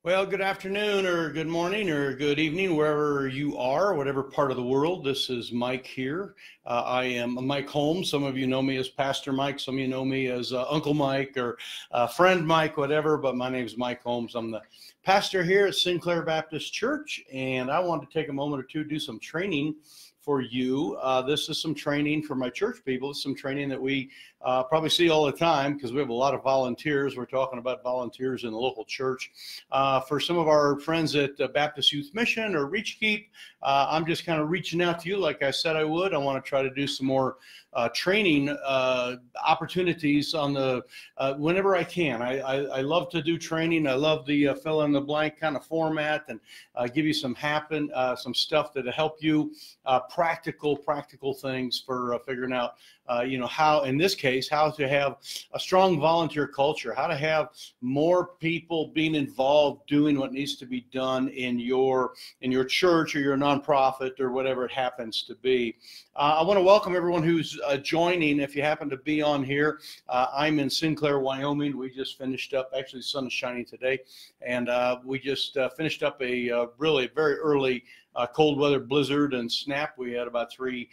Well, good afternoon or good morning or good evening, wherever you are, whatever part of the world. This is Mike here. I am Mike Holmes. Some of you know me as Pastor Mike. Some of you know me as Uncle Mike or Friend Mike, whatever. But my name is Mike Holmes. I'm the pastor here at Sinclair Baptist Church. And I wanted to take a moment or two to do some training for you. This is some training for my church people. It's some training that we probably see all the time because we have a lot of volunteers. We're talking about volunteers in the local church. For some of our friends at Baptist Youth Mission or Reach Keep, I'm just kind of reaching out to you like I said I would. I want to try to do some more training opportunities on the whenever I can. I love to do training. I love the fill in the blank kind of format and give you some stuff that'll help you practical things for figuring out how, in this case, how to have a strong volunteer culture, how to have more people being involved doing what needs to be done in your church or your nonprofit or whatever it happens to be. I want to welcome everyone who's joining. If you happen to be on here, I'm in Sinclair, Wyoming. We just finished up, actually the sun is shining today, and we just finished up a really very early cold weather blizzard and snap. We had about 3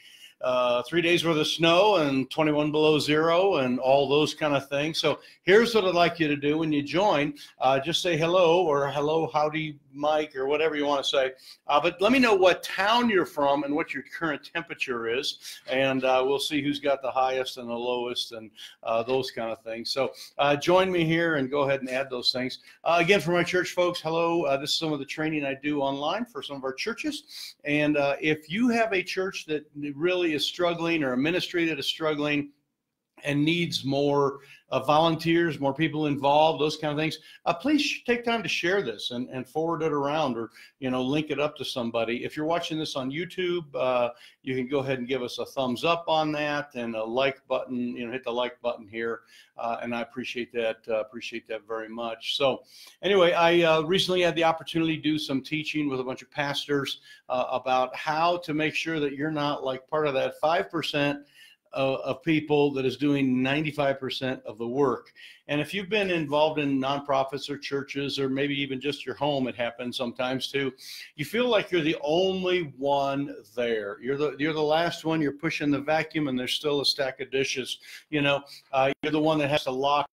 days worth of snow and 21 below zero and all those kind of things. So here's what I'd like you to do when you join. Just say hello or hello, howdy, Mike, or whatever you want to say. But let me know what town you're from and what your current temperature is. And we'll see who's got the highest and the lowest and those kind of things. So join me here and go ahead and add those things. Again, for my church folks, hello. This is some of the training I do online for some of our churches. And if you have a church that really is struggling or a ministry that is struggling and needs more volunteers, more people involved, those kind of things, please take time to share this and forward it around or, link it up to somebody. If you're watching this on YouTube, you can go ahead and give us a thumbs up on that and a like button, hit the like button here. And I appreciate that very much. So anyway, I recently had the opportunity to do some teaching with a bunch of pastors about how to make sure that you're not like part of that 5% of people that is doing 95% of the work. And if you've been involved in nonprofits or churches or maybe even just your home, it happens sometimes too, you feel like you're the only one there. You're the last one. You're pushing the vacuum and there's still a stack of dishes. You're the one that has to lock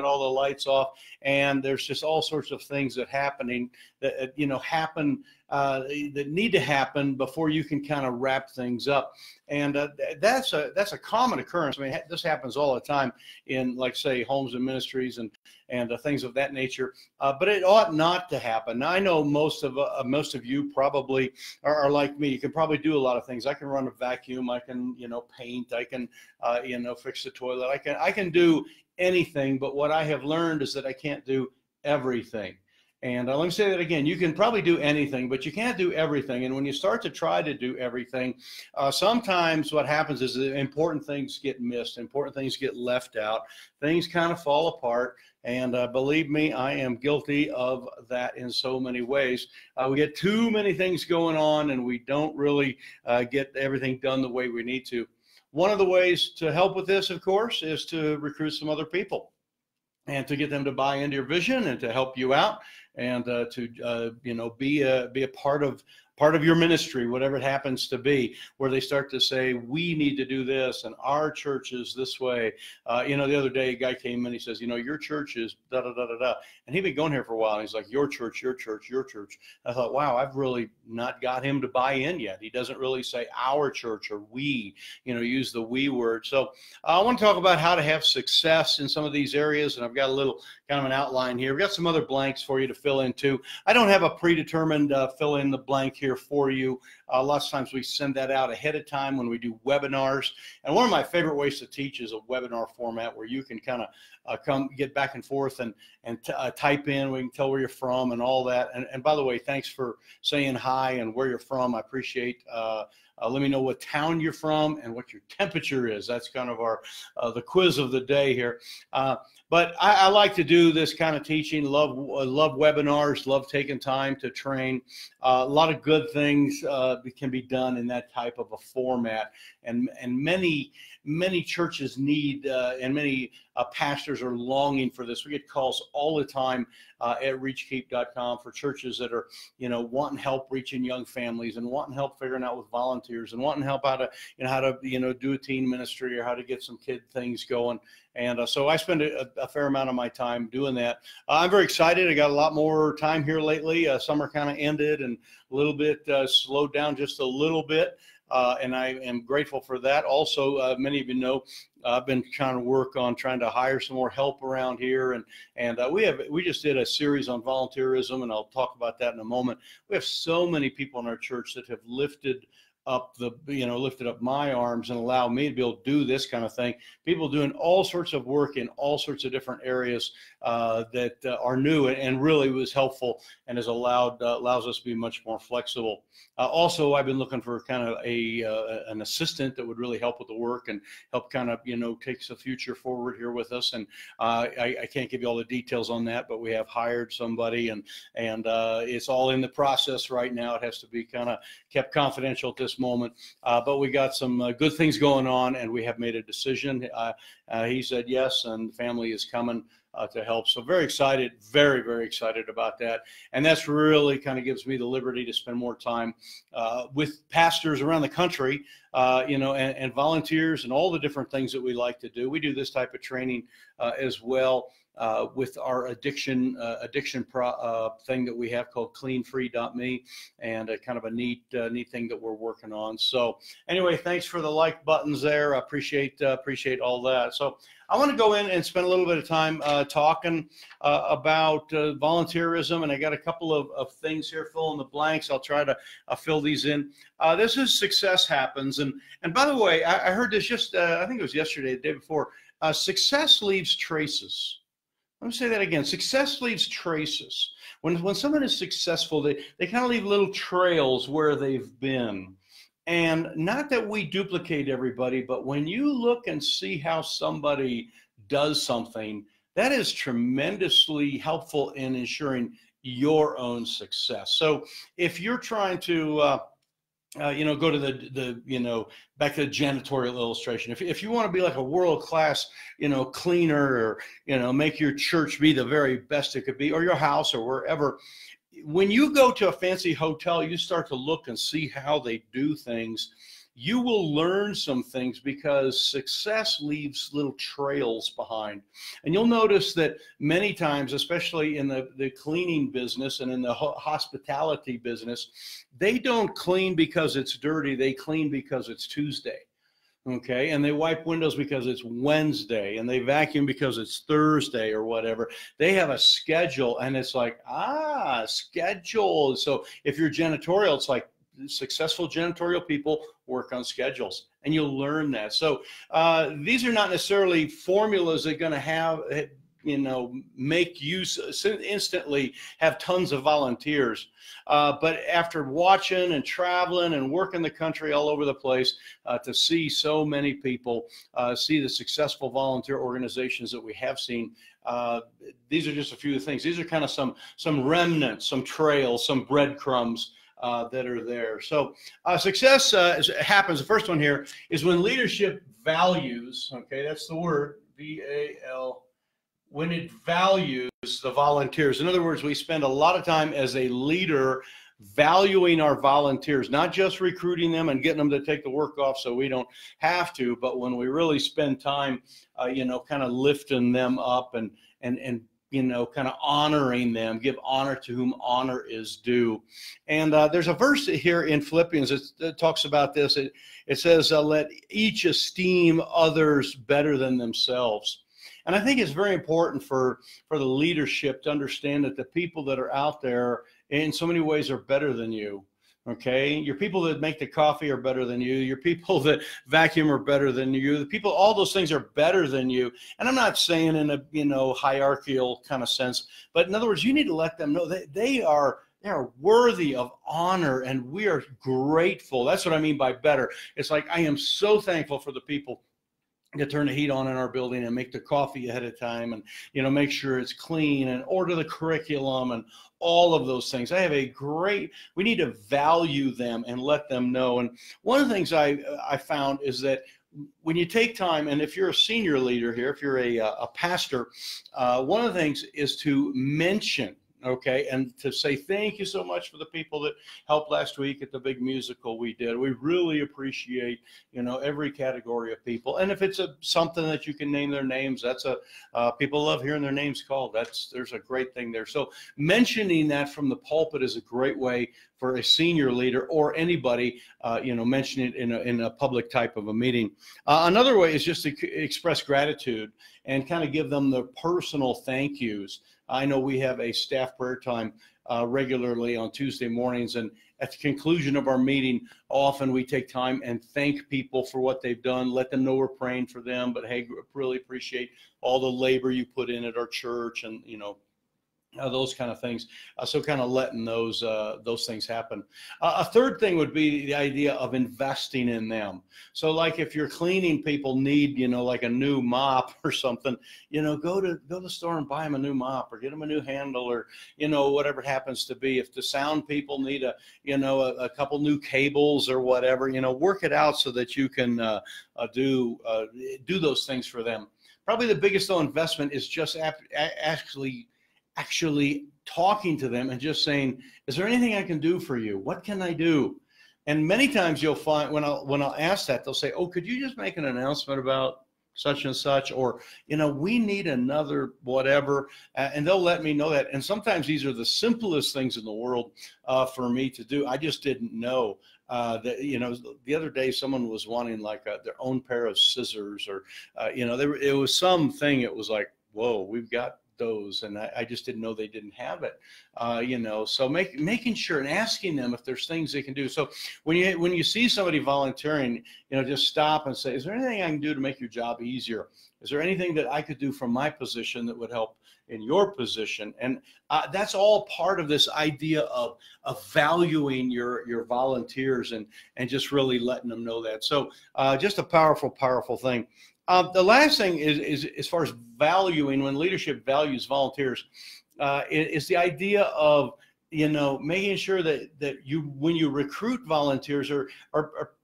all the lights off, and there's just all sorts of things that happen that need to happen before you can kind of wrap things up. And that's a common occurrence. I mean, this happens all the time in, like, say, homes and ministries and things of that nature. But it ought not to happen. Now, I know most of you probably are like me. You can probably do a lot of things. I can run a vacuum. I can paint. I can fix the toilet. I can do anything. But what I have learned is that I can't do everything. And let me say that again. You can probably do anything, but you can't do everything. And when you start to try to do everything, sometimes what happens is that important things get missed, important things get left out, things kind of fall apart. And believe me, I am guilty of that in so many ways. We get too many things going on, and we don't really get everything done the way we need to. One of the ways to help with this, of course, is to recruit some other people and to get them to buy into your vision and to help you out and to be a part of your ministry, whatever it happens to be, where they start to say, we need to do this and our church is this way. The other day a guy came in, he says, your church is da da da da da, and he'd been going here for a while, and he's like, your church, your church, your church. I thought, wow, I've really not got him to buy in yet. He doesn't really say our church or we, use the we word. So I want to talk about how to have success in some of these areas, and I've got a little kind of an outline here. We've got some other blanks for you to fill in too. I don't have a predetermined fill in the blank here for you. Lots of times we send that out ahead of time when we do webinars. And one of my favorite ways to teach is a webinar format where you can kind of come get back and forth and type in. We can tell where you're from and all that. And by the way, thanks for saying hi and where you're from. I appreciate. Let me know what town you're from and what your temperature is. That's kind of our the quiz of the day here. But I like to do this kind of teaching. Love webinars. Love taking time to train. A lot of good things can be done in that type of a format. And many many churches need and many pastors are longing for this. We get calls all the time at reachkeep.com for churches that are, wanting help reaching young families and wanting help figuring out with volunteers and wanting help how to do a teen ministry or how to get some kid things going. And so I spend a fair amount of my time doing that. I'm very excited. I got a lot more time here lately. Summer kind of ended and a little bit slowed down just a little bit. And I am grateful for that. Also, many of you know, I've been trying to work on trying to hire some more help around here. And we just did a series on volunteerism, and I'll talk about that in a moment. We have so many people in our church that have lifted up my arms and allow me to be able to do this kind of thing. People doing all sorts of work in all sorts of different areas that are new and really was helpful and has allows us to be much more flexible. Also, I've been looking for kind of an assistant that would really help with the work and help kind of takes the future forward here with us. And I can't give you all the details on that, but we have hired somebody and it's all in the process right now. It has to be kind of kept confidential at this moment, but we got some good things going on, and we have made a decision. He said yes, and the family is coming to help. So very excited, very, very excited about that. And that's really kind of gives me the liberty to spend more time with pastors around the country, and volunteers and all the different things that we like to do. We do this type of training as well. With our addiction thing that we have called cleanfree.me, and kind of a neat thing that we're working on. So anyway, thanks for the like buttons there. I appreciate all that. So I want to go in and spend a little bit of time talking about volunteerism, and I got a couple of things here, fill in the blanks. I'll try to fill these in. This is Success Happens, and by the way, I heard this just I think it was yesterday, the day before. Success leaves traces. Let me say that again. Success leaves traces. When someone is successful, they kind of leave little trails where they've been. And not that we duplicate everybody, but when you look and see how somebody does something, that is tremendously helpful in ensuring your own success. So if you're trying to go to the back to the janitorial illustration. If you want to be like a world-class, cleaner, or, make your church be the very best it could be, or your house or wherever, when you go to a fancy hotel, you start to look and see how they do things. You will learn some things because success leaves little trails behind. And you'll notice that many times, especially in the cleaning business and in the hospitality business, they don't clean because it's dirty. They clean because it's Tuesday. Okay, and they wipe windows because it's Wednesday, and they vacuum because it's Thursday or whatever. They have a schedule, and it's like, schedule. So if you're janitorial, it's like, successful janitorial people work on schedules, and you'll learn that. So these are not necessarily formulas that are going to have, make use instantly, have tons of volunteers. But after watching and traveling and working the country all over the place, to see so many people, see the successful volunteer organizations that we have seen, these are just a few things. These are kind of some remnants, some trails, some breadcrumbs that are there. So success happens. The first one here is when leadership values, okay, that's the word, V-A-L, when it values the volunteers. In other words, we spend a lot of time as a leader valuing our volunteers, not just recruiting them and getting them to take the work off so we don't have to, but when we really spend time, kind of lifting them up and kind of honoring them, give honor to whom honor is due. And there's a verse here in Philippians that talks about this. It says, let each esteem others better than themselves. And I think it's very important for the leadership to understand that the people that are out there in so many ways are better than you. Okay, your people that make the coffee are better than you. Your people that vacuum are better than you. The people, all those things are better than you. And I'm not saying in a hierarchical kind of sense, but in other words, you need to let them know that they are worthy of honor, and we are grateful. That's what I mean by better. It's like, I am so thankful for the people to turn the heat on in our building and make the coffee ahead of time and, make sure it's clean and order the curriculum and all of those things. We need to value them and let them know. And one of the things I found is that when you take time, and if you're a senior leader here, if you're a pastor, one of the things is to mention, okay, and to say thank you so much for the people that helped last week at the big musical we did. We really appreciate, every category of people. And if it's something that you can name their names, that's people love hearing their names called. There's a great thing there. So mentioning that from the pulpit is a great way for a senior leader or anybody, mention it in a public type of a meeting. Another way is just to express gratitude and kind of give them the personal thank yous. I know we have a staff prayer time regularly on Tuesday mornings, and at the conclusion of our meeting, often we take time and thank people for what they've done, let them know we're praying for them, but hey, really appreciate all the labor you put in at our church, and those kind of things. So kind of letting those things happen. A third thing would be the idea of investing in them. So like if your cleaning people need, like a new mop or something, go to the store and buy them a new mop, or get them a new handle, or, whatever it happens to be. If the sound people need a couple new cables or whatever, work it out so that you can do those things for them. Probably the biggest investment is just actually talking to them and just saying, is there anything I can do for you? What can I do? And many times you'll find when I'll ask that, they'll say, oh, could you just make an announcement about such and such, or, we need another whatever, and they'll let me know that. And sometimes these are the simplest things in the world for me to do. I just didn't know that, the other day someone was wanting like their own pair of scissors, or, it was something, it was like, whoa, we've got those, and I just didn't know they didn't have it, so making sure and asking them if there's things they can do. So when you see somebody volunteering, just stop and say, is there anything I can do to make your job easier? Is there anything that I could do from my position that would help in your position? And that's all part of this idea of valuing your volunteers and just really letting them know that. So just a powerful thing. The last thing is as far as valuing, when leadership values volunteers, is the idea of, making sure that when you recruit volunteers, or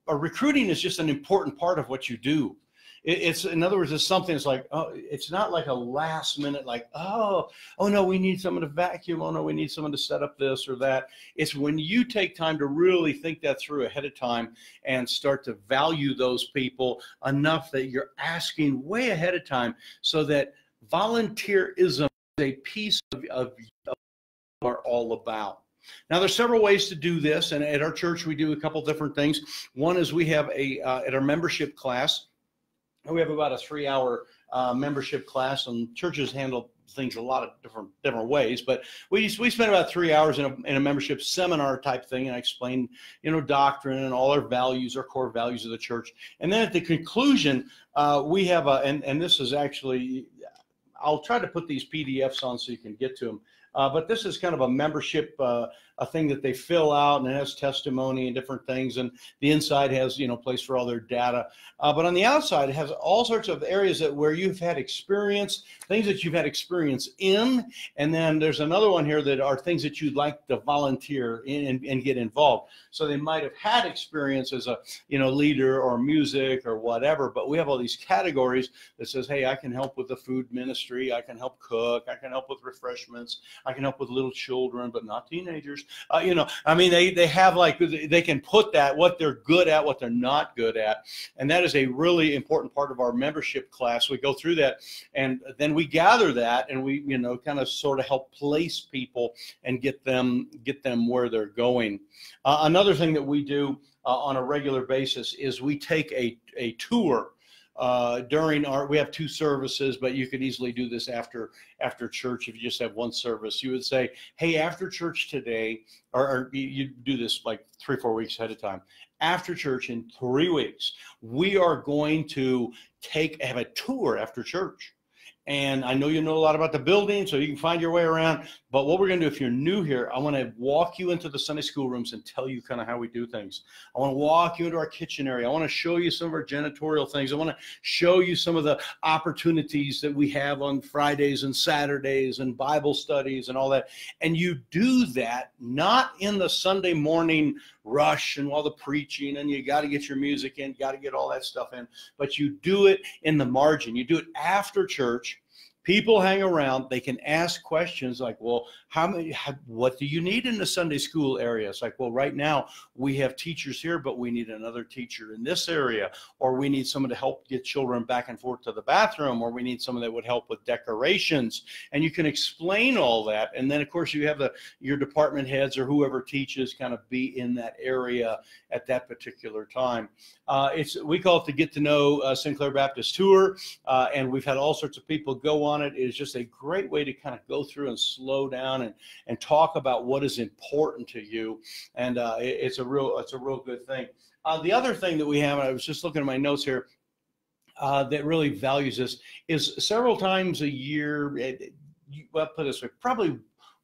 recruiting is just an important part of what you do. It's, in other words, it's something that's like, oh, it's not like a last minute, like, oh no, we need someone to vacuum. Oh no, we need someone to set up this or that. It's when you take time to really think that through ahead of time and start to value those people enough that you're asking way ahead of time, so that volunteerism is a piece of what we're all about. Now, there's several ways to do this, and at our church we do a couple different things. One is we have at our membership class, we have about a 3-hour membership class, and churches handle things a lot of different ways. But we spend about 3 hours in a membership seminar type thing, and I explain, doctrine and all our values, our core values of the church. And then at the conclusion, we have and this is actually, I'll try to put these PDFs on so you can get to them. But this is kind of a membership a thing that they fill out, and it has testimony and different things, and the inside has place for all their data, but on the outside it has all sorts of areas where you've had experience, things that you've had experience in, and then there's another one here that are things that you'd like to volunteer in and get involved. So they might have had experience as a leader or music or whatever, but we have all these categories that says, hey, I can help with the food ministry, I can help cook, I can help with refreshments, I can help with little children, but not teenagers. They have, like, they can put that, what they're good at, what they're not good at. And that is a really important part of our membership class. We go through that, and then we gather that, and we, kind of sort of help place people and get them where they're going. Another thing that we do on a regular basis is we take a tour. We have 2 services, but you could easily do this after church. If you just have one service, you would say, hey, after church today, or you do this like 3 or 4 weeks ahead of time. After church in 3 weeks, we are going to have a tour after church. And I know you know a lot about the building, so you can find your way around. But what we're going to do, if you're new here, I want to walk you into the Sunday school rooms and tell you kind of how we do things. I want to walk you into our kitchen area. I want to show you some of our janitorial things. I want to show you some of the opportunities that we have on Fridays and Saturdays and Bible studies and all that. And you do that not in the Sunday morning rush and while the preaching and you got to get your music in, got to get all that stuff in, but you do it in the margin. You do it after church. People hang around. They can ask questions like, well, what do you need in the Sunday school area? It's like, well, right now we have teachers here, but we need another teacher in this area, or we need someone to help get children back and forth to the bathroom, or we need someone that would help with decorations. And you can explain all that. And then, of course, you have your department heads or whoever teaches kind of be in that area at that particular time. We call it the Get to Know Sinclair Baptist Tour, and we've had all sorts of people go on it. It is just a great way to kind of go through and slow down and talk about what is important to you, and it's a real good thing. The other thing that we have, and I was just looking at my notes here, that really values this is several times a year. Well, put it this way, probably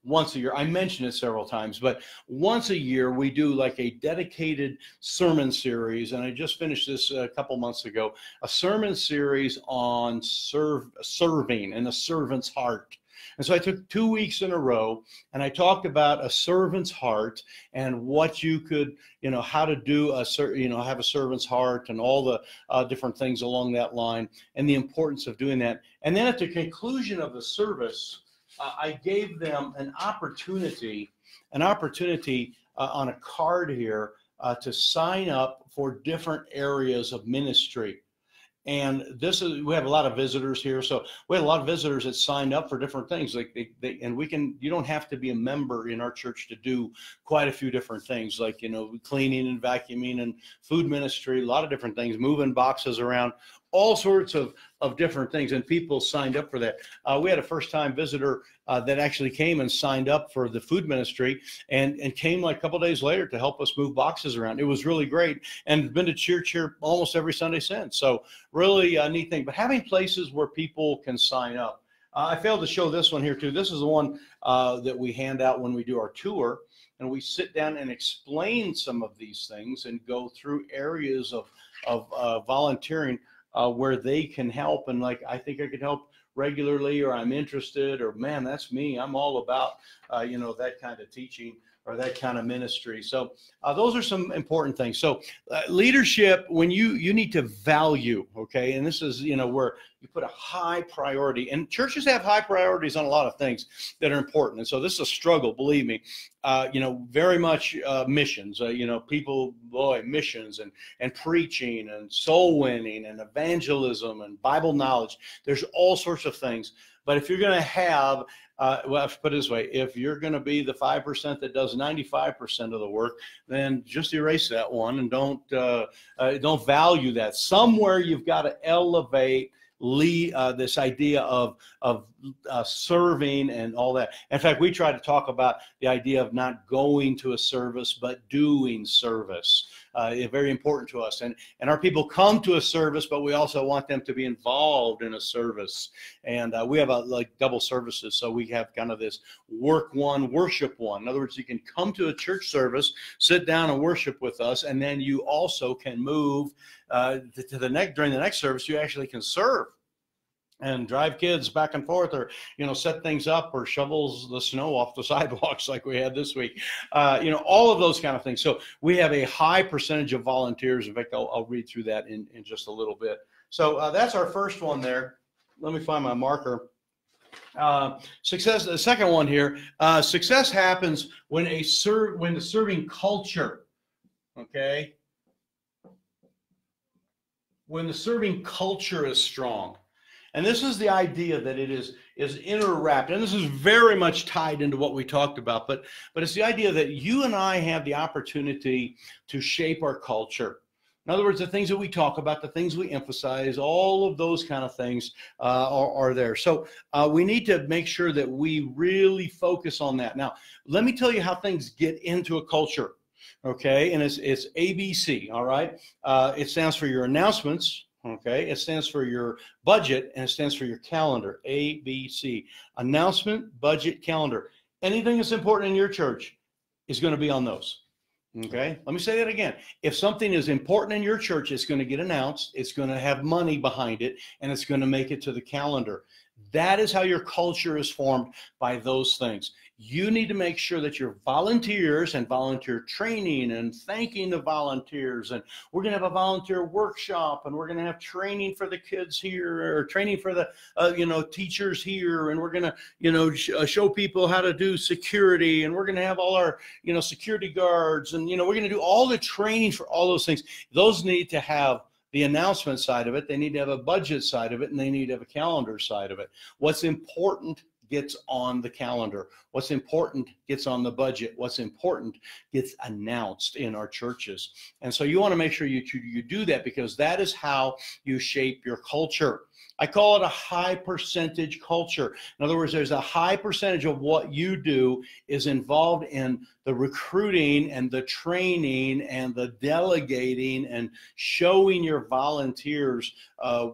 once a year. I mentioned it several times, but once a year we do like a dedicated sermon series, and I just finished this a couple months ago, a sermon series on serving and the servant's heart. And so I took 2 weeks in a row and I talked about a servant's heart and what you could, how to do have a servant's heart and all the different things along that line and the importance of doing that. And then at the conclusion of the service, I gave them an opportunity on a card here to sign up for different areas of ministry. And we have a lot of visitors here. So we had a lot of visitors that signed up for different things. Like you don't have to be a member in our church to do quite a few different things, like, cleaning and vacuuming and food ministry, a lot of different things, moving boxes around, all sorts of different things. And people signed up for that. We had a first-time visitor that actually came and signed up for the food ministry and came like a couple days later to help us move boxes around. It was really great, and been to church here almost every Sunday since. So really a neat thing. But having places where people can sign up. I failed to show this one here too. This is the one that we hand out when we do our tour, and we sit down and explain some of these things and go through areas of volunteering where they can help. And like, I think I could help regularly, or I'm interested, or man, that's me. I'm all about, that kind of teaching or that kind of ministry. So those are some important things. So leadership, when you need to value, okay, and this is, where you put a high priority, and churches have high priorities on a lot of things that are important. And so this is a struggle, believe me, very much missions, missions and preaching and soul winning and evangelism and Bible knowledge. There's all sorts of things. But if you're going to have, put it this way, if you're going to be the 5% that does 95% of the work, then just erase that one and don't value that. Somewhere you've got to elevate this idea of serving and all that. In fact, we try to talk about the idea of not going to a service, but doing service. It's very important to us. And our people come to a service, but we also want them to be involved in a service. And we have double services. So we have kind of this work one, worship one. In other words, you can come to a church service, sit down and worship with us, and then you also can move during the next service. You actually can serve and drive kids back and forth, or set things up, or shovels the snow off the sidewalks like we had this week. All of those kind of things. So we have a high percentage of volunteers. In fact, I'll read through that in just a little bit. So that's our first one there. Let me find my marker. Success. The second one here. Success happens when the serving culture. Okay. When the serving culture is strong. And this is the idea that it is interwrapped, and this is very much tied into what we talked about, but it's the idea that you and I have the opportunity to shape our culture. In other words, the things that we talk about, the things we emphasize, all of those kind of things are there. So we need to make sure that we really focus on that. Now, let me tell you how things get into a culture, okay? And it's ABC, all right? It stands for your announcements, Okay, it stands for your budget, and it stands for your calendar. ABC. Announcement, budget, calendar. Anything that's important in your church is going to be on those. Okay, let me say that again. If something is important in your church, it's going to get announced, it's going to have money behind it, and it's going to make it to the calendar. That is how your culture is formed, by those things. You need to make sure that your volunteers and volunteer training and thanking the volunteers, and we're going to have a volunteer workshop, and we're going to have training for the kids here, or training for the teachers here, and we're going to show people how to do security, and we're going to have all our security guards, and we're going to do all the training for all those things. Those need to have the announcement side of it, they need to have a budget side of it, and they need to have a calendar side of it. What's important gets on the calendar. What's important gets on the budget. What's important gets announced in our churches. And so you want to make sure you do that, because that is how you shape your culture. I call it a high percentage culture. In other words, there's a high percentage of what you do is involved in the recruiting and the training and the delegating and showing your volunteers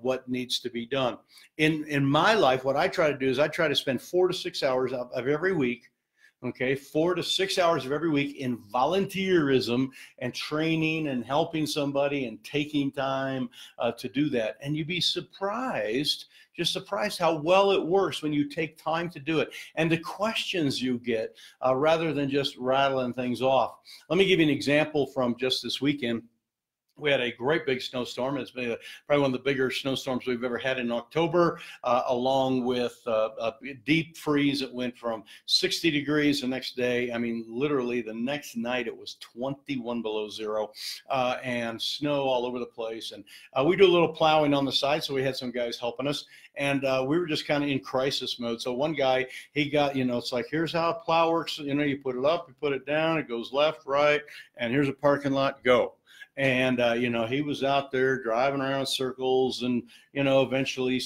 what needs to be done. In my life, what I try to do is I try to spend 4 to 6 hours of every week, okay, 4 to 6 hours of every week in volunteerism and training and helping somebody and taking time to do that. And you'd be surprised, just surprised how well it works when you take time to do it, and the questions you get rather than just rattling things off. Let me give you an example from just this weekend. We had a great big snowstorm. It's been probably one of the bigger snowstorms we've ever had in October, along with a deep freeze. It went from 60 degrees the next day. I mean, literally the next night it was 21 below zero, and snow all over the place. And we do a little plowing on the side, so we had some guys helping us. And we were just kind of in crisis mode. So one guy, he got, it's like, here's how a plow works. You put it up, you put it down, it goes left, right, and here's a parking lot, go. And, he was out there driving around in circles and, eventually,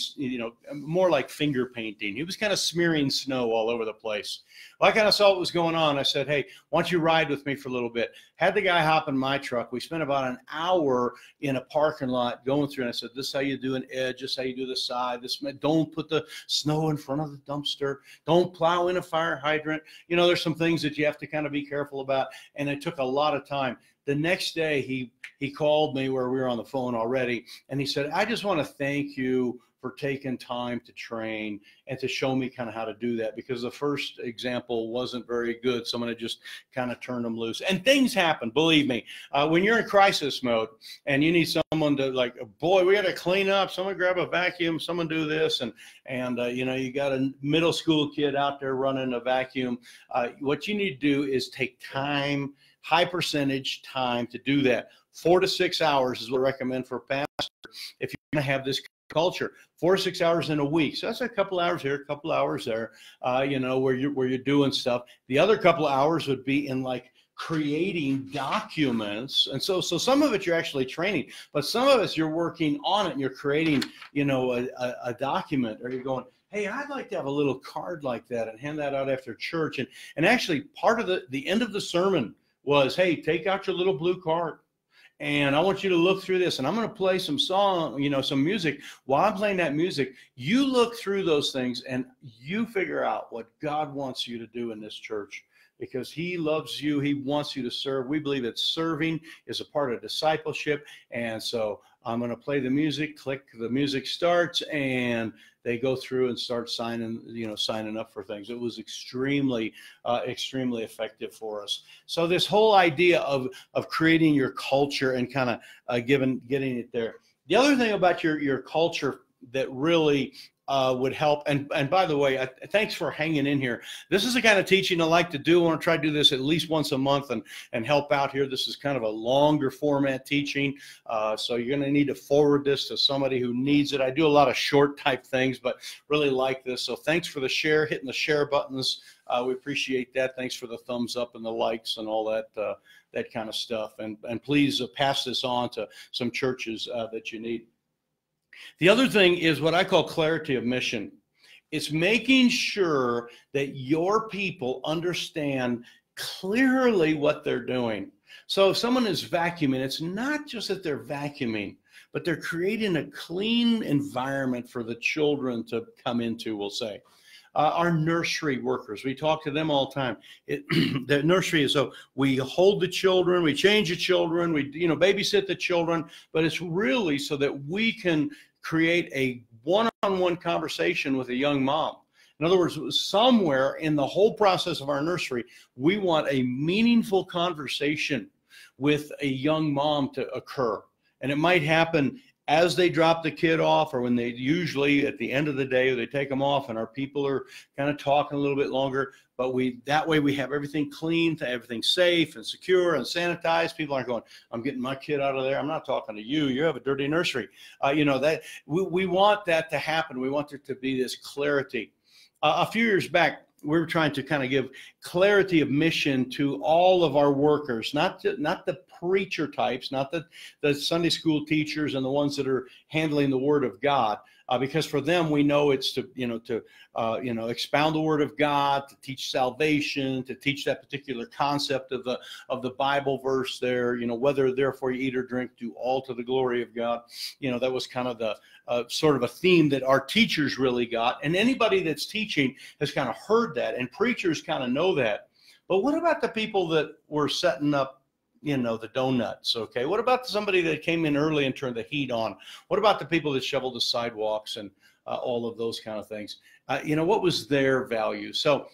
more like finger painting. He was kind of smearing snow all over the place. Well, I kind of saw what was going on. I said, hey, why don't you ride with me for a little bit? Had the guy hop in my truck. We spent about an hour in a parking lot going through, and I said, this is how you do an edge, this is how you do the side. Don't put the snow in front of the dumpster. Don't plow in a fire hydrant. There's some things that you have to kind of be careful about, and it took a lot of time. The next day, he called me, where we were on the phone already, and he said, I just want to thank you for taking time to train and to show me kind of how to do that, because the first example wasn't very good. Someone had just kind of turned them loose. And things happen, believe me. When you're in crisis mode and you need someone to, like, boy, we got to clean up, someone grab a vacuum, someone do this, and you got a middle school kid out there running a vacuum. What you need to do is take time, high percentage time to do that. 4 to 6 hours is what I recommend for a pastor if you're going to have this culture. 4 to 6 hours in a week. So that's a couple hours here, a couple hours there, where you're doing stuff. The other couple of hours would be in, like, creating documents. And so some of it you're actually training, but some of it you're working on it and you're creating, a document, or you're going, hey, I'd like to have a little card like that and hand that out after church. And actually part of the end of the sermon was, hey, take out your little blue card, and I want you to look through this, and I'm going to play some song, some music. While I'm playing that music, you look through those things and you figure out what God wants you to do in this church, because he loves you. He wants you to serve. We believe that serving is a part of discipleship. And so I'm going to play the music, click, the music starts, and they go through and start signing up for things. It was extremely effective for us. So this whole idea of creating your culture and kind of getting it there. The other thing about your culture that really would help, and by the way, thanks for hanging in here. This is the kind of teaching I like to do. I want to try to do this at least once a month and help out here. This is kind of a longer format teaching, so you're going to need to forward this to somebody who needs it. I do a lot of short type things, but really like this. So thanks for the share, hitting the share buttons. We appreciate that. Thanks for the thumbs up and the likes and all that kind of stuff. And please pass this on to some churches that you need. The other thing is what I call clarity of mission. It's making sure that your people understand clearly what they're doing. So if someone is vacuuming, it's not just that they're vacuuming, but they're creating a clean environment for the children to come into, we'll say. Our nursery workers, we talk to them all the time. The nursery is so we hold the children, we change the children, we babysit the children, but it's really so that we can create a one-on-one conversation with a young mom. In other words, somewhere in the whole process of our nursery, we want a meaningful conversation with a young mom to occur. And it might happen as they drop the kid off, or when they usually at the end of the day, they take them off and our people are kind of talking a little bit longer, but that way we have everything clean, everything safe and secure and sanitized. People aren't going, I'm getting my kid out of there. I'm not talking to you. You have a dirty nursery. That we want that to happen. We want there to be this clarity. A few years back, we were trying to kind of give clarity of mission to all of our workers, not the preacher types, not the Sunday school teachers and the ones that are handling the Word of God, because for them we know it's to expound the Word of God, to teach salvation, to teach that particular concept of the Bible verse there. Whether therefore you eat or drink, do all to the glory of God. That was kind of the sort of a theme that our teachers really got, and anybody that's teaching has kind of heard that, and preachers kind of know that. But what about the people that were setting up the donuts? Okay, what about somebody that came in early and turned the heat on? What about the people that shoveled the sidewalks and all of those kind of things? What was their value? So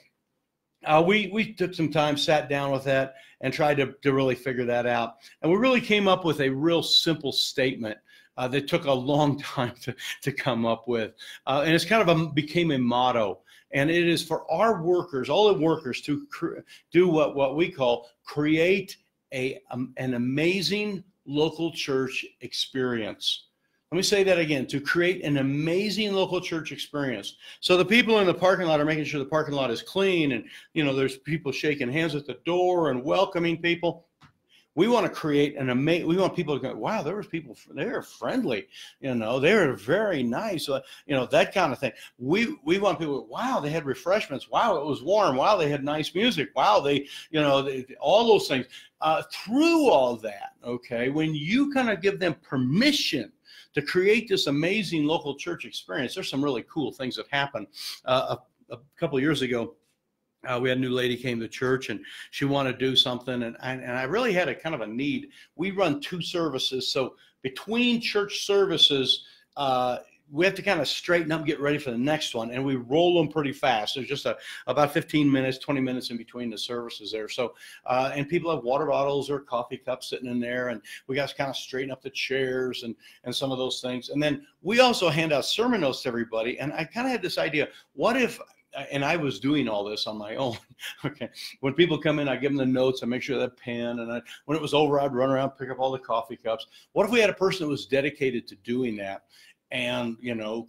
we took some time, sat down with that, and tried to really figure that out. And we really came up with a real simple statement that took a long time to come up with. And it's kind of became a motto. And it is for our workers, all the workers, to do what we call create an amazing local church experience. Let me say that again, to create an amazing local church experience. So the people in the parking lot are making sure the parking lot is clean, and there's people shaking hands at the door and welcoming people. We want to create we want people to go, wow, there was people, they're friendly, they're very nice, that kind of thing. We want people, wow, they had refreshments, wow, it was warm, wow, they had nice music, wow, they all those things. Through all that, okay, when you kind of give them permission to create this amazing local church experience, there's some really cool things that happen. A couple of years ago, we had a new lady came to church, and she wanted to do something, and I really had a kind of a need. We run 2 services, so between church services, we have to kind of straighten up, get ready for the next one, and we roll them pretty fast. There's just about 15 minutes, 20 minutes in between the services there. So, and people have water bottles or coffee cups sitting in there, and we got to kind of straighten up the chairs and some of those things. And then we also hand out sermon notes to everybody, and I kind of had this idea, what if, and I was doing all this on my own. Okay. When people come in, I give them the notes, I make sure they have a pen, and when it was over, I'd run around, pick up all the coffee cups. What if we had a person that was dedicated to doing that and,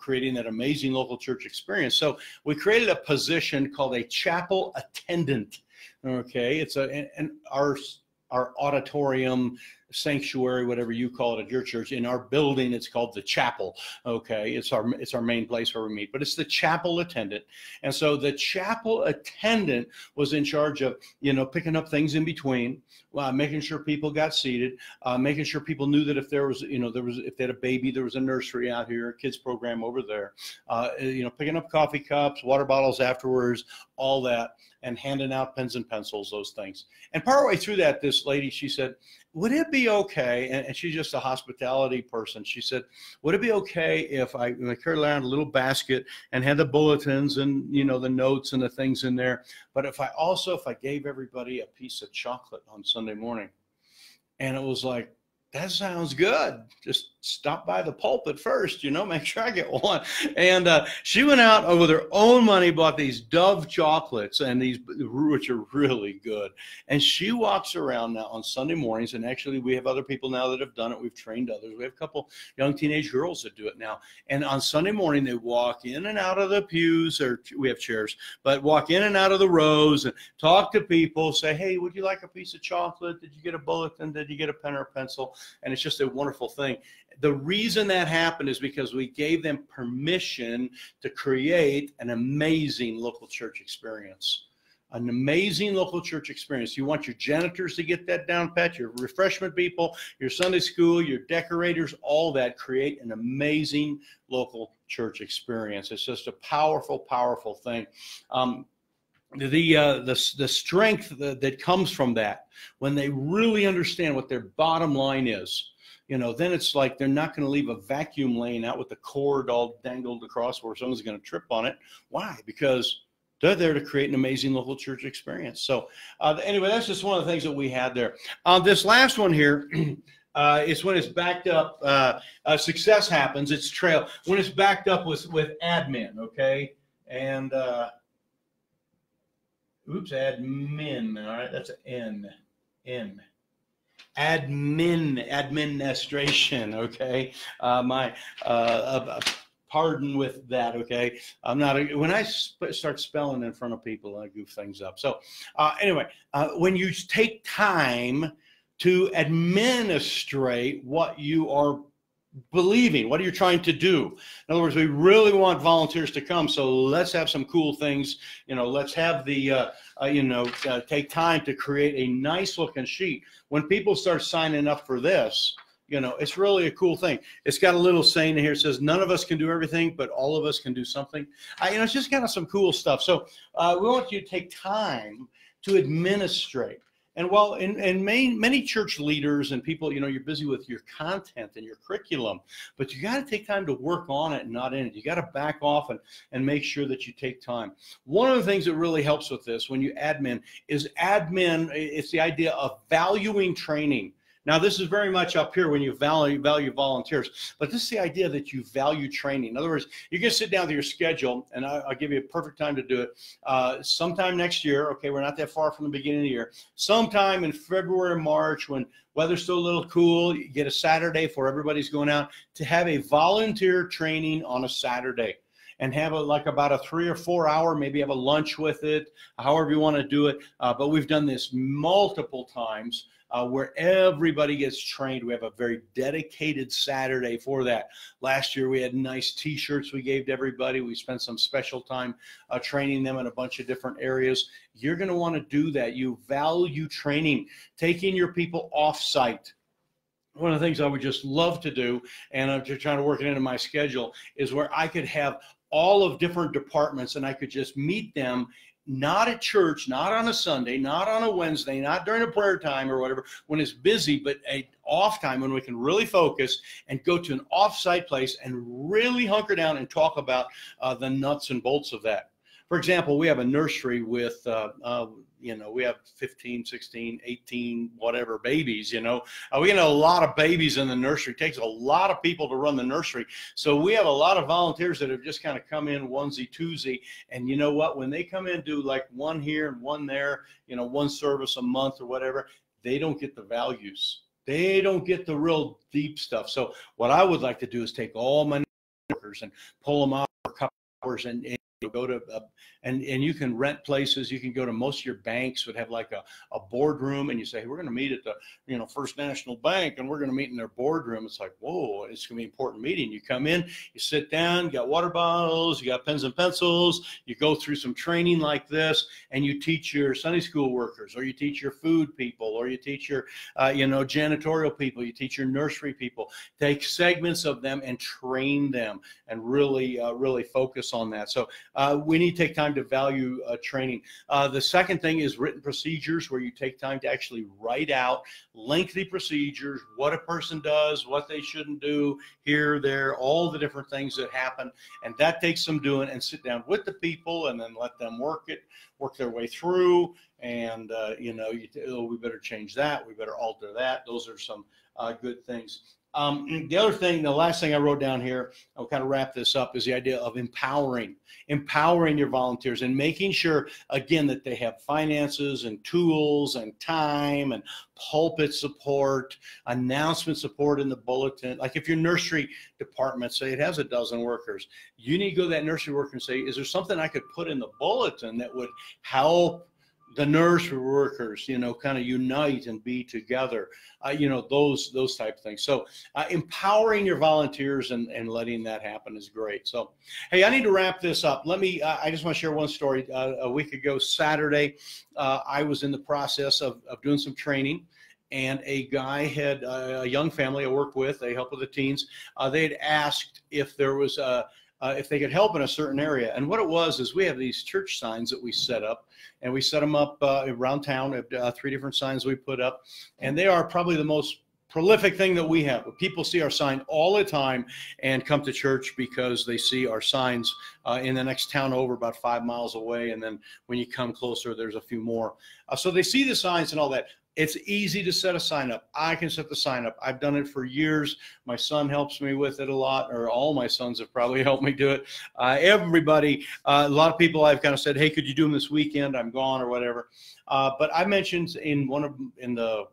creating that amazing local church experience? So we created a position called a chapel attendant. Okay. It's our auditorium, sanctuary, whatever you call it at your church. In our building, it's called the chapel. Okay, it's our main place where we meet, but it's the chapel attendant. And so the chapel attendant was in charge of picking up things in between, making sure people got seated, making sure people knew that if there was if they had a baby, there was a nursery out here, a kids program over there, picking up coffee cups, water bottles afterwards, all that, and handing out pens and pencils, those things. And partway through that, this lady, she said, would it be okay, and she's just a hospitality person, she said, would it be okay if I carried around a little basket and had the bulletins and, the notes and the things in there, but if I gave everybody a piece of chocolate on Sunday morning? And it was like, that sounds good. Just stop by the pulpit first, make sure I get one. And she went out with her own money, bought these Dove chocolates, and which are really good. And she walks around now on Sunday mornings, and actually we have other people now that have done it. We've trained others. We have a couple young teenage girls that do it now. And on Sunday morning, they walk in and out of the pews, or we have chairs, but walk in and out of the rows and talk to people, say, hey, would you like a piece of chocolate? Did you get a bulletin? Did you get a pen or a pencil? And it's just a wonderful thing. The reason that happened is because we gave them permission to create an amazing local church experience. an amazing local church experience. You want your janitors to get that down pat, your refreshment people, your Sunday school, your decorators, all that. Create an amazing local church experience. It's just a powerful, powerful thing. The strength that comes from that, when they really understand what their bottom line is, then it's like they're not going to leave a vacuum laying out with the cord all dangled across where someone's going to trip on it. Why? Because they're there to create an amazing local church experience. So anyway, that's just one of the things that we had there. This last one here is when it's backed up. Success happens. It's trail. When it's backed up with admin, okay? And admin. All right, that's an N. Administration. Okay, pardon with that. Okay, I'm not. When I start spelling in front of people, I goof things up. So anyway, when you take time to administrate what you are believing, what are you trying to do? In other words, we really want volunteers to come, so let's have some cool things. Let's have the take time to create a nice looking sheet. When people start signing up for this, it's really a cool thing. It's got a little saying here. It says, none of us can do everything, but all of us can do something. It's just kind of some cool stuff. So we want you to take time to administrate. And while in many church leaders and people, you're busy with your content and your curriculum, but you got to take time to work on it and not in it. You got to back off and make sure that you take time. One of the things that really helps with this when you admin is it's the idea of valuing training. Now, this is very much up here when you value volunteers, but this is the idea that you value training. In other words, you're going to sit down with your schedule, and I'll give you a perfect time to do it. Sometime next year, okay, we're not that far from the beginning of the year, sometime in February or March when weather's still a little cool, you get a Saturday before everybody's going out to have a volunteer training on a Saturday. And have about a 3 or 4 hour, maybe have a lunch with it, however you want to do it. But we've done this multiple times. Where everybody gets trained. We have a very dedicated Saturday for that. Last year, we had nice T-shirts we gave to everybody. We spent some special time training them in a bunch of different areas. You're going to want to do that. You value training, taking your people off-site. One of the things I would just love to do, and I'm just trying to work it into my schedule, is where I could have all of different departments and I could just meet them not at church, not on a Sunday, not on a Wednesday, not during a prayer time or whatever, when it's busy, but an off time when we can really focus and go to an off-site place and really hunker down and talk about the nuts and bolts of that. For example, we have a nursery with, we have 15, 16, 18, whatever babies, we get a lot of babies in the nursery. It takes a lot of people to run the nursery. So we have a lot of volunteers that have just kind of come in onesie, twosie. And you know what? When they come in, do like one here and one there, one service a month or whatever, they don't get the values. They don't get the real deep stuff. So what I would like to do is take all my workers and pull them out for a couple hours and go to and you can rent places. You can go to most of your banks would have like a boardroom, and you say, hey, we're going to meet at the First National Bank, and we're going to meet in their boardroom. It's like, whoa, it's going to be an important meeting. You come in, you sit down, you got water bottles, you got pens and pencils, you go through some training like this, and you teach your Sunday school workers, or you teach your food people, or you teach your janitorial people, you teach your nursery people. Take segments of them and train them and really focus on that. So we need to take time to value training. The second thing is written procedures, where you take time to actually write out lengthy procedures, what a person does, what they shouldn't do, here, there, all the different things that happen. And that takes some doing, and sit down with the people and then let them work their way through. And, we better change that. We better alter that. Those are some good things. The last thing I wrote down here, I'll kind of wrap this up, is the idea of empowering your volunteers and making sure, again, that they have finances and tools and time and pulpit support, announcement support in the bulletin. Like if your nursery department, say it has a dozen workers, you need to go to that nursery worker and say, is there something I could put in the bulletin that would help the nursery workers, kind of unite and be together, those type of things. So empowering your volunteers and letting that happen is great. So, hey, I need to wrap this up. I just want to share one story. A week ago, Saturday, I was in the process of doing some training. And a guy had a young family I work with. They help with the teens. They had asked if there was if they could help in a certain area. And what it was is we have these church signs that we set up, and we set them up around town. 3 different signs we put up, and they are probably the most prolific thing that we have. People see our sign all the time and come to church because they see our signs in the next town over, about 5 miles away. And then when you come closer, there's a few more. So they see the signs and all that. It's easy to set a sign up. I can set the sign up. I've done it for years. My son helps me with it a lot, or all my sons have probably helped me do it. Everybody, a lot of people I've kind of said, hey, could you do them this weekend? I'm gone or whatever. But I mentioned in the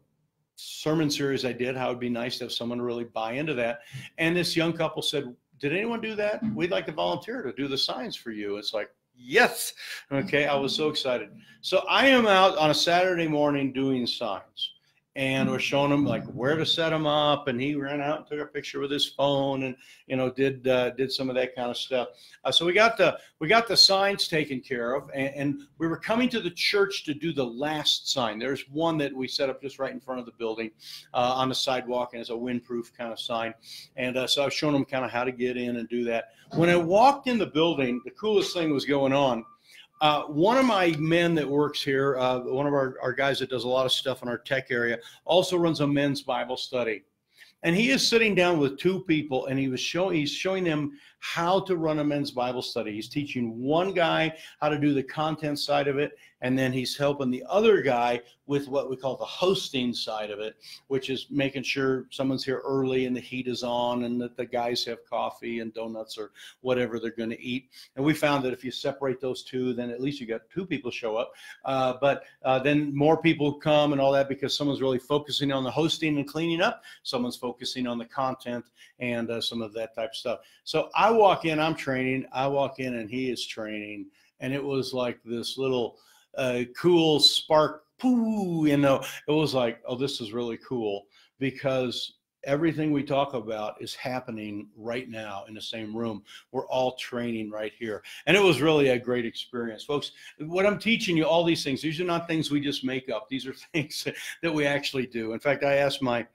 sermon series I did how it'd be nice to have someone really buy into that. And this young couple said, did anyone do that? We'd like to volunteer to do the signs for you. It's like, yes. Okay. I was so excited. So I am out on a Saturday morning doing signs, and we're showing him like where to set them up. And he ran out and took a picture with his phone and, did some of that kind of stuff. So we got the signs taken care of, and we were coming to the church to do the last sign. There's one that we set up just right in front of the building on the sidewalk, and it's a windproof kind of sign. And so I was showing them kind of how to get in and do that. When I walked in the building, the coolest thing was going on. One of my men that works here, one of our guys that does a lot of stuff in our tech area, also runs a men's Bible study. And he is sitting down with 2 people, and he's showing them how to run a men's Bible study. He's teaching one guy how to do the content side of it, and then he's helping the other guy with what we call the hosting side of it, which is making sure someone's here early and the heat is on, and that the guys have coffee and donuts or whatever they're going to eat. And we found that if you separate those 2, then at least you got 2 people show up. But then more people come and all that, because someone's really focusing on the hosting and cleaning up. Someone's focusing on the content and some of that type of stuff. So I walk in, I'm training. I walk in and he is training. And it was like this little cool spark. Pooh, it was like, oh, this is really cool, because everything we talk about is happening right now in the same room. We're all training right here. And it was really a great experience. Folks, what I'm teaching you, all these things, these are not things we just make up. These are things that we actually do. In fact, I asked my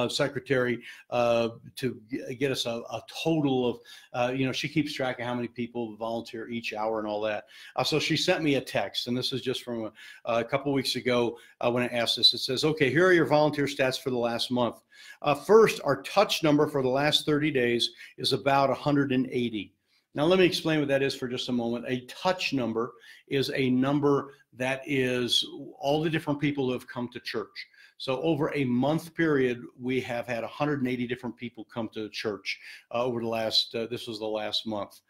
secretary to get us a total of, she keeps track of how many people volunteer each hour and all that. So she sent me a text, and this is just from a couple weeks ago when I asked this. It says, okay, here are your volunteer stats for the last month. First, our touch number for the last 30 days is about 180. Now, let me explain what that is for just a moment. A touch number is a number that is all the different people who have come to church. So over a month period, we have had 180 different people come to church over the last, this was the last month.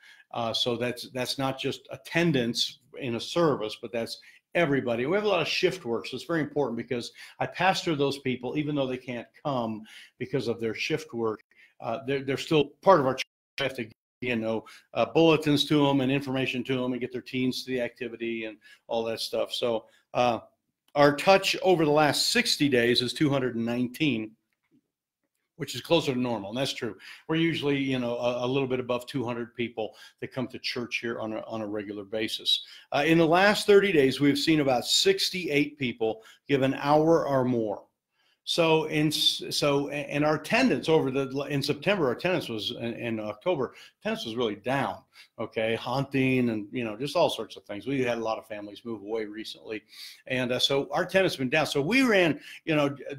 So that's not just attendance in a service, but that's everybody. We have a lot of shift work, so it's very important, because I pastor those people, even though they can't come because of their shift work. They're still part of our church. I have to bulletins to them and information to them and get their teens to the activity and all that stuff. So our touch over the last 60 days is 219, which is closer to normal, and that's true. We're usually, a little bit above 200 people that come to church here on a regular basis. In the last 30 days, we've seen about 68 people give an hour or more. So and our attendance in September, our attendance was in October, attendance was really down. Okay, hunting and just all sorts of things. We had a lot of families move away recently, and so our attendance has been down. So we ran,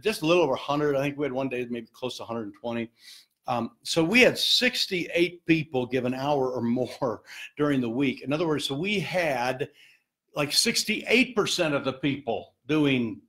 just a little over 100. I think we had one day maybe close to 120. So we had 68 people give an hour or more during the week. In other words, so we had like 68% of the people doing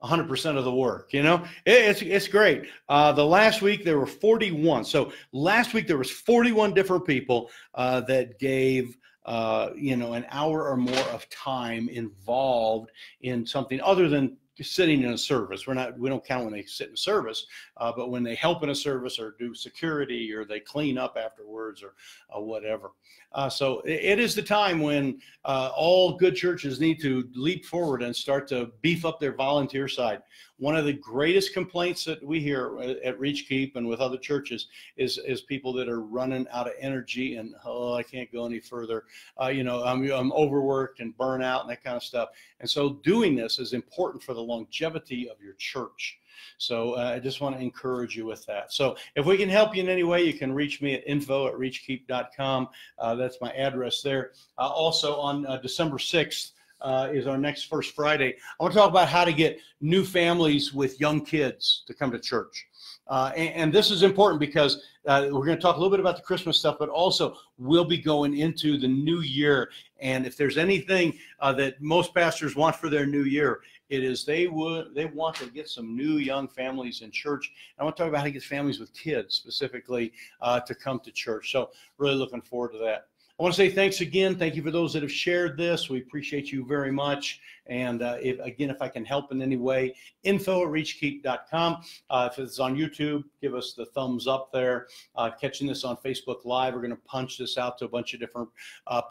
100% of the work. It's great. The last week there were 41. So last week there was 41 different people that gave an hour or more of time involved in something other than sitting in a service. We don't count when they sit in a service, but when they help in a service or do security or they clean up afterwards or whatever. So it is the time when all good churches need to leap forward and start to beef up their volunteer side. One of the greatest complaints that we hear at Reach Keep and with other churches is people that are running out of energy and, oh, I can't go any further. I'm overworked and burnout and that kind of stuff. And so doing this is important for the longevity of your church. So I just want to encourage you with that. So if we can help you in any way, you can reach me at info@reachkeep.com. That's my address there. Also on December 6th, is our next First Friday. I want to talk about how to get new families with young kids to come to church. And this is important because we're going to talk a little bit about the Christmas stuff, but also we'll be going into the new year. And if there's anything that most pastors want for their new year, it is they want to get some new young families in church. I want to talk about how to get families with kids specifically to come to church. So really looking forward to that. I want to say thanks again. Thank you for those that have shared this. We appreciate you very much. And if I can help in any way, info@reachkeep.com. If it's on YouTube, give us the thumbs up there. Catching this on Facebook Live, we're going to punch this out to a bunch of different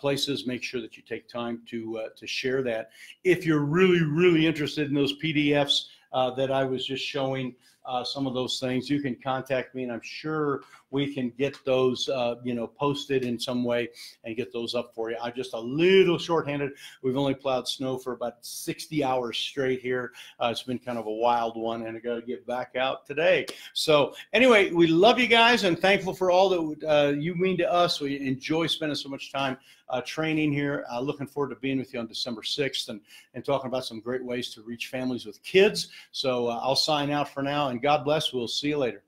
places. Make sure that you take time to share that. If you're really, really interested in those PDFs that I was just showing, some of those things, you can contact me, and I'm sure we can get those, posted in some way and get those up for you. I'm just a little shorthanded. We've only plowed snow for about 60 hours straight here. It's been kind of a wild one, and I got to get back out today. So anyway, we love you guys and thankful for all that you mean to us. We enjoy spending so much time training here. Looking forward to being with you on December 6th and talking about some great ways to reach families with kids. So I'll sign out for now, and God bless. We'll see you later.